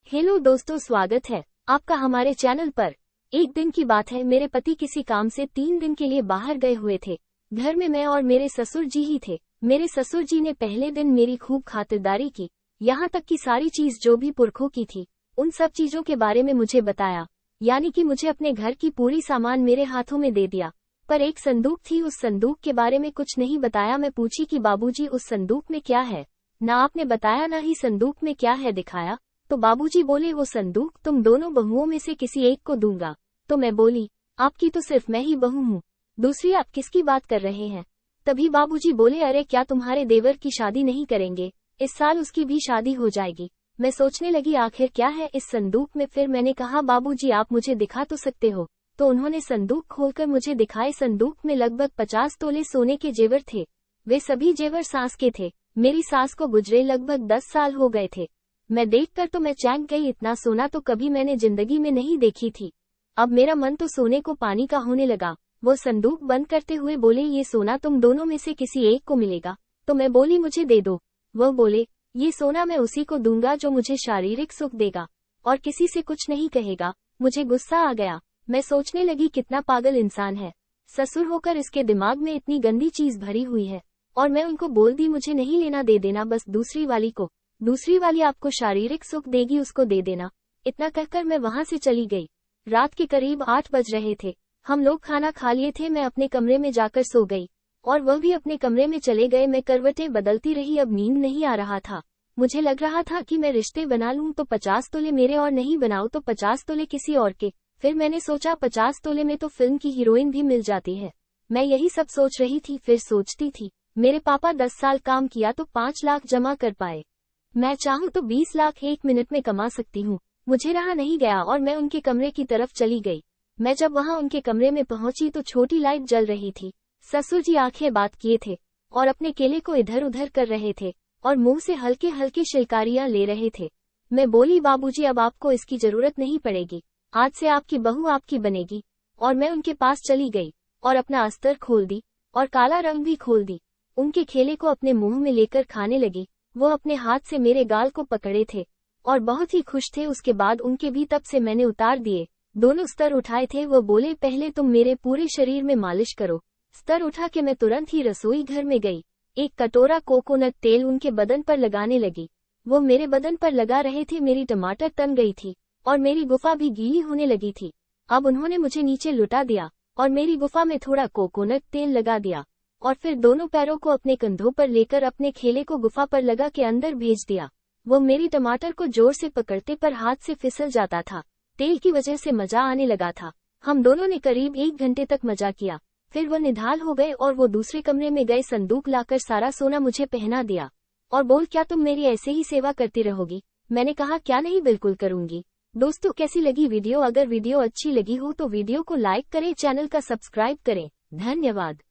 Hello दोस्तों, स्वागत है आपका हमारे चैनल पर। एक दिन की बात है, मेरे पति किसी काम से 3 दिन के लिए बाहर गए हुए थे। घर में मैं और मेरे ससुर जी ही थे। मेरे ससुर जी ने पहले दिन मेरी खूब खातिरदारी की, यहाँ तक कि सारी चीज जो भी पुरखों की थी उन सब चीजों के बारे में मुझे बताया, यानी कि मुझे अपने घर की पूरी सामान मेरे हाथों में दे दिया। पर एक संदूक थी, उस संदूक के बारे में कुछ नहीं बताया। मैं पूछी कि बाबूजी उस संदूक में क्या है, ना आपने बताया ना ही संदूक में क्या है दिखाया। तो बाबूजी बोले वो संदूक तुम दोनों बहुओं में से किसी एक को दूंगा। तो मैं बोली आपकी तो सिर्फ मैं ही बहू हूँ, दूसरी आप किसकी बात कर रहे हैं। तभी बाबूजी बोले अरे क्या तुम्हारे देवर की शादी नहीं करेंगे, इस साल उसकी भी शादी हो जाएगी। मैं सोचने लगी आखिर क्या है इस संदूक में। फिर मैंने कहा बाबूजी आप मुझे दिखा तो सकते हो। तो उन्होंने संदूक खोलकर मुझे दिखाए। संदूक में लगभग 50 तोले सोने के जेवर थे। वे सभी जेवर सास के थे। मेरी सास को गुजरे लगभग 10 साल हो गए थे। मैं देखकर तो मैं चौंक गई, इतना सोना तो कभी मैंने जिंदगी में नहीं देखी थी। अब मेरा मन तो सोने को पानी का होने लगा। वो संदूक बंद करते हुए बोले ये सोना तुम दोनों में से किसी एक को मिलेगा। तो मैं बोली मुझे दे दो। वह बोले ये सोना मैं उसी को दूंगा जो मुझे शारीरिक सुख देगा और किसी से कुछ नहीं कहेगा। मुझे गुस्सा आ गया। मैं सोचने लगी कितना पागल इंसान है, ससुर होकर इसके दिमाग में इतनी गंदी चीज भरी हुई है। और मैं उनको बोल दी मुझे नहीं लेना, दे देना बस दूसरी वाली को, दूसरी वाली आपको शारीरिक सुख देगी उसको दे देना। इतना कहकर मैं वहां से चली गई। रात के करीब 8 बज रहे थे। हम लोग खाना खा लिए थे। मैं अपने कमरे में जाकर सो गई और वह भी अपने कमरे में चले गए। मैं करवटें बदलती रही, अब नींद नहीं आ रहा था। मुझे लग रहा था कि मैं रिश्ते बना लूं तो 50 तोले मेरे और नहीं बनाऊं तो 50 तोले किसी और के। फिर मैंने सोचा 50 तोले में तो फिल्म की हीरोइन भी मिल जाती है। मैं यही सब सोच रही थी। फिर सोचती थी मेरे पापा 10 साल काम किया तो 5 लाख जमा कर पाए, मैं चाहूँ तो 20 लाख 1 मिनट में कमा सकती हूँ। मुझे रहा नहीं गया और मैं उनके कमरे की तरफ चली गई। मैं जब वहाँ उनके कमरे में पहुंची तो छोटी लाइट जल रही थी। ससुर जी आंखें बात किए थे और अपने केले को इधर उधर कर रहे थे और मुंह से हल्के हल्के शिलकारियां ले रहे थे। मैं बोली बाबूजी अब आपको इसकी जरूरत नहीं पड़ेगी, आज से आपकी बहू आपकी बनेगी। और मैं उनके पास चली गई और अपना अस्तर खोल दी और काला रंग भी खोल दी। उनके खेले को अपने मुंह में लेकर खाने लगी। वो अपने हाथ से मेरे गाल को पकड़े थे और बहुत ही खुश थे। उसके बाद उनके भी तब से मैंने उतार दिए। दोनों स्तर उठाए थे। वो बोले पहले तुम मेरे पूरे शरीर में मालिश करो। स्तर उठा के मैं तुरंत ही रसोई घर में गई। एक कटोरा कोकोनट तेल उनके बदन पर लगाने लगी। वो मेरे बदन पर लगा रहे थे। मेरी टमाटर तन गई थी और मेरी गुफा भी गीली होने लगी थी। अब उन्होंने मुझे नीचे लुटा दिया और मेरी गुफा में थोड़ा कोकोनट तेल लगा दिया और फिर दोनों पैरों को अपने कंधों पर लेकर अपने खेले को गुफा पर लगा के अंदर भेज दिया। वो मेरी टमाटर को जोर से पकड़ते पर हाथ से फिसल जाता था। तेल की वजह से मजा आने लगा था। हम दोनों ने करीब 1 घंटे तक मजा किया। फिर वो निढाल हो गए और वो दूसरे कमरे में गए। संदूक लाकर सारा सोना मुझे पहना दिया और बोल क्या तुम मेरी ऐसे ही सेवा करती रहोगी। मैंने कहा क्या नहीं, बिल्कुल करूंगी। दोस्तों कैसी लगी वीडियो? अगर वीडियो अच्छी लगी हो तो वीडियो को लाइक करें, चैनल का सब्सक्राइब करें। धन्यवाद।